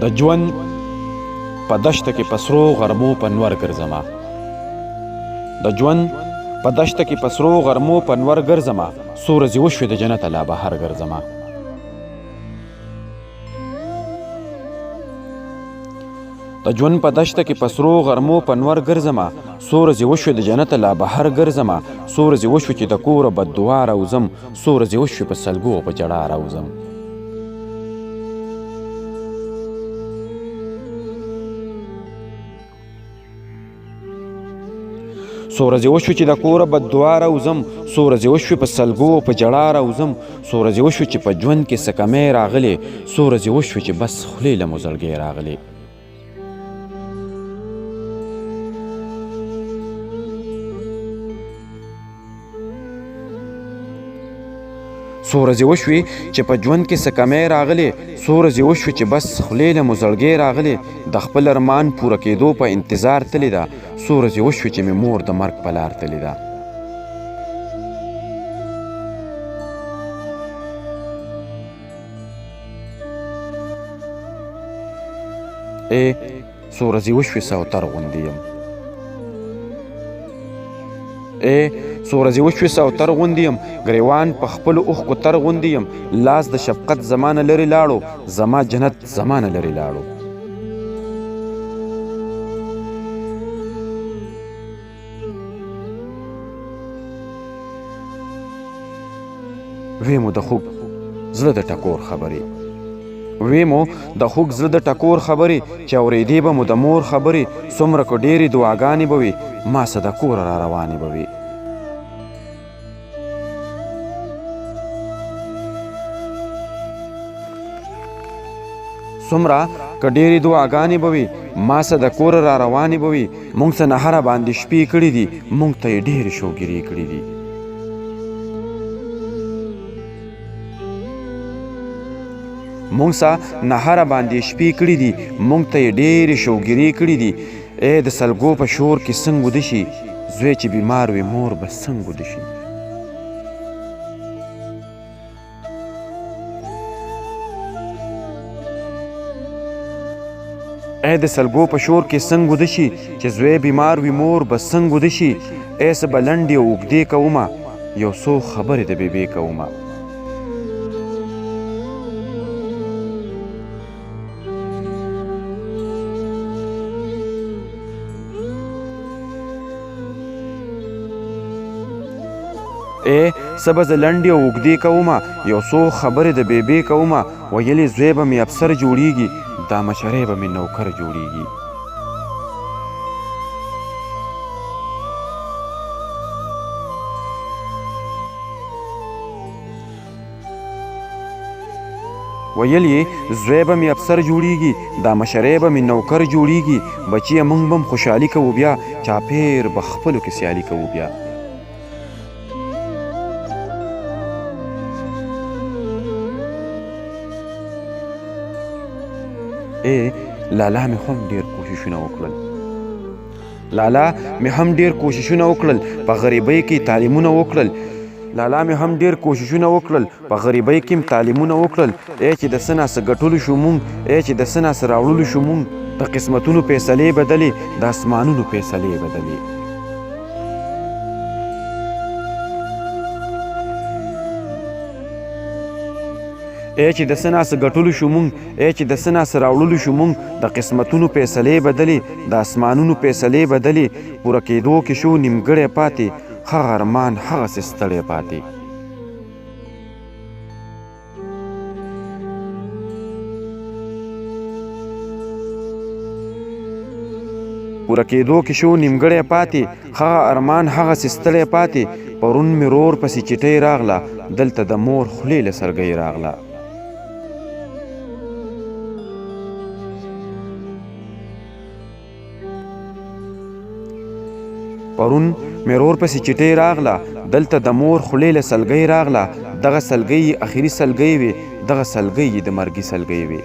د ژوند په دشته کې په سرو غرمو په نور ګرځمه د ژوند په دشته کې په سرو غرمو په نور ګرځمه څو ورځې وشوې د جنته لا بهر ګرځمه د ژوند په دشته کې په سرو غرمو په نور ګرځمه څو ورځې وشوې د جنته لا بهر ګرځمه څو ورځې وشوې چې د کوره بددعا راوځم څو ورځې وشوې په سلګو په جړا راوځم څو ورځې وشوې چې د کوره بددعا راوځم څو ورځې وشوې په سلګو په جړا راوځم څو ورځې وشوې چې په ژوند کې څه کمی راغلې څو ورځې وشوې چې بس خولې له مو زړګی راغلې څو ورځې وشوې چې په ژوند کې څه کمی راغلې څو ورځې وشوې چې بس خولې له مو زړګی راغلې د خپل ارمان پوره کېدو په انتظار تلې ده څو ورځې وشوې چې مې مور د مرګ په لار تلې ده څو ورځې وشوې سوتر غوندې یم څو ورځې وشوې سوتر غوندې یم ګریوان په خپلو اوښکو تر غوندې یم لاس د شفقت زمانه لرې لاړو زما جنت زمانه لرې لاړو وې مو د خوږ زړه د ټکور خبرې وې مو د خوږ زړه د ټکور خبرې چې اورېدې به مو د مور خبرې څومره که ډېرې دعاګانې به وي ما څه د کوره را روانې به وي څومره که ډېرې دعاګانې به وي ما څه د کوره را روانې به وي موږ څه نهره باندې شپې کړي دي موږ ته یې ډېرې شوګیرې کړي دي موږ څه نهره باندې شپې کړي دي موږ ته یې ډېرې شوګیرې کړي دي د سلګو په شور کې څنګه وده شي زوی چې بیمار وي مور به څنګه وده شي د سلګو په شور کې څنګه وده شي چې زوی بیمار وي مور به څنګه وده شي څه به لنډې او اوږدې کومه یو څو خبرې د بېبې کومه څه به زه لنډې او اوږدې کومه یو څو خبرې د بېبې کومه ویلې زوی به مې افسر جوړیږي دا مشرۍ به مې نوکر جوړیږي ویل یې زوی به مې افسر جوړیږي دا مشرۍ به مې نوکر جوړیږي بچیه موږ به هم خوشحالي کوو بیا چاپېر به خپلو کې سیالي کوو بیا لالا مې هم ډېر کوششونه وکړل لالا مې هم ډېر کوششونه وکړل په غریبۍ کې تعلیمونه وکړل لالا مې هم ډېر کوششونه وکړل په غریبۍ کې تعلیمونه وکړل چې د څه ناسه ګټلو شو مونږ چې د څه ناسه راوړلو شو مونږ د قسمتونو فیصلې بدلې د اسمانونو فیصلې بدلې چې د څه ناسه ګټلو شو مونږ چې د څه ناسه راوړلو شو مونږ د قسمتونو فیصلې بدلې د اسمانونو فیصلې بدلې پوره کېدو کې شو نیمګړی پاتې هغه ارمان هغسې ستړی پاتې پوره کېدو کې شو نیمګړی پاتې هغه ارمان هغسې ستړی پاتې پرون مې رور پسې چټۍ راغله دلته د مور خولې له سرګۍ راغله پرون مې رور پسې چټۍ راغله دلته د مور خولې له سلګۍ راغله دغه سلګۍ یې اخري سلګۍ وې دغه سلګۍ یې د مرګي سلګۍ وې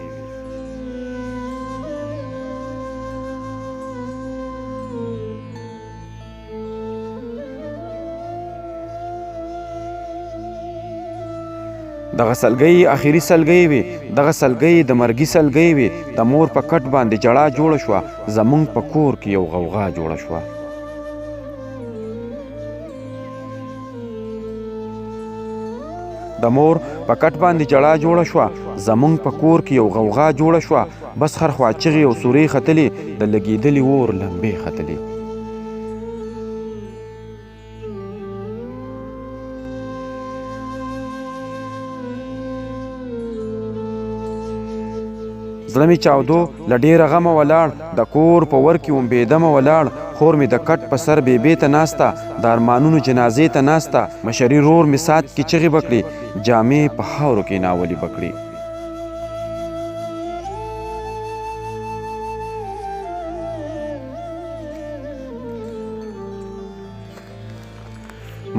دغه سلګۍ اخري سلګۍ وي، دغه سلګۍ د مرګي سلګۍ وي. د مور په کټ باندې جړا جوړه شوه، زمونږ په کور کې یو غوغا جوړه شوه. د مور په کټ باندې جړا جوړه شوه، زمونږ په کور کې یو غوغا جوړه شوه. بس هر خوا چغې او سورې ختلې، د لګېدلي اور لمبې ختلې. زړه مې چاودو له ډېره غمه ولاړ، د کور په ور کې وم بېدمه ولاړ. خور مې د کټ په سر بېبې ته ناسته، د ارمانونو جنازې ته ناسته. مشري رور مې سات کې چغې بکړې، جامې په خاورو کې ناولې بکړې.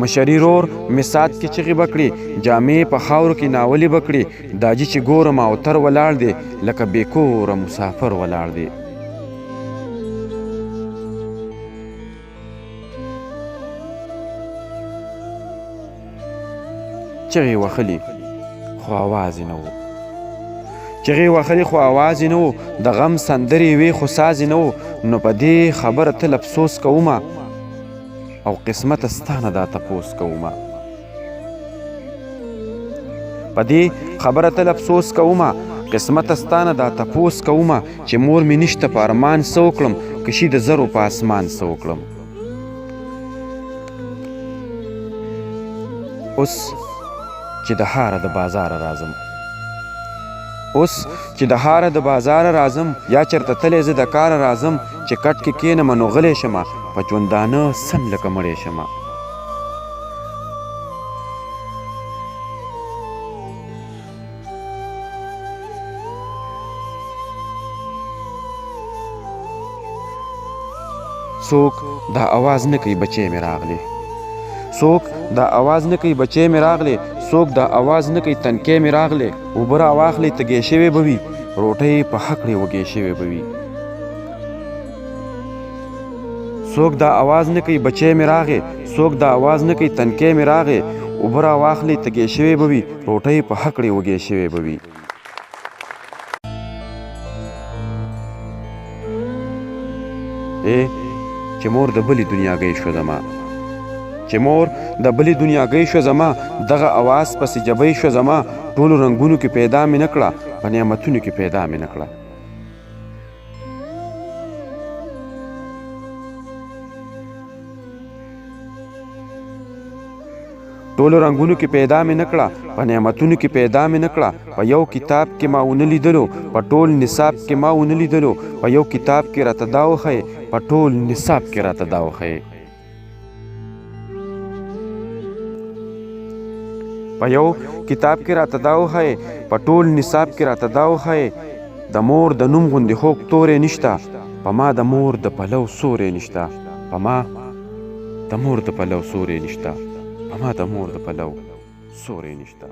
مشري رور مې سات کې چغې بکړې، جامې په خاورو کې ناولې بکړې. داجي چې ګورم اوتر ولاړ دی، لکه بې کوره مسافر ولاړ دی. چغې وهلې خو اواز یې نه و، چغې وهلې خو اواز یې نه و. د غم سندرې وې خو ساز یې نه و. نو په دې خبره تل افسوس کومه، او قسمت ستانه دا تپوس کومه. په دې خبره تل افسوس کومه، قسمت ستانه دا تپوس کومه. چې مور مې نشته په ارمان څه وکړم، که شي د زرو په اسمان څه وکړم. اوس چې د هاره د بازاره راځم، اوس چې د هاره د بازاره راځم، یا چېرته تلی زه د کاره راځم. چې کټ کې کښېنمه نو غلی شمه، په ژوندانه سم لکه مړی شمه. څوک دا اواز نه کوي بچی مې راغلی، څوک دا اواز نه کوي بچی مې راغلی. څوک دا اواز نه کوي تنکۍ مې راغلی. اوبه راواخلې تږی شوی به وي، روټۍ په هکړې وږی شوی به وي. څوک دا اواز نه کوي بچی مې راغی، څوک دا اواز نه کوي تنکۍ مې راغی. اوبه راواخلې تږی شوی به وي، روټۍ په هکړې وږی شوی به وي. چې مور د بلې دنیاګۍ شوه زما، چې مور د بلې دنیاګۍ شوه زما. دغه اواز پسې جبۍ شوه زما. ټولو رنګونو کې پیدا مې نه کړه، په نعمتونو کې پیدا مې نه کړه. ټولو رنګونو کې پیدا مې نه کړه، په نعمتونو کې پیدا مې نه کړه. په یو کتاب کې ما ونه لیدلو، په ټول نصاب کې ما ونه لیدلو. په یو کتاب کې راته دا وښیې، په ټول نصاب کې راته دا وښیې. په یو کتاب کې راته دا وښیې، په ټول نصاب کې راته دا وښیې. د مور د نوم غوندې خوږ توری نشته، په ما د مور د پلو سوری نشته. په ما د مور د پلو سوری نشته، په ما د مور د پلو سوری نشته.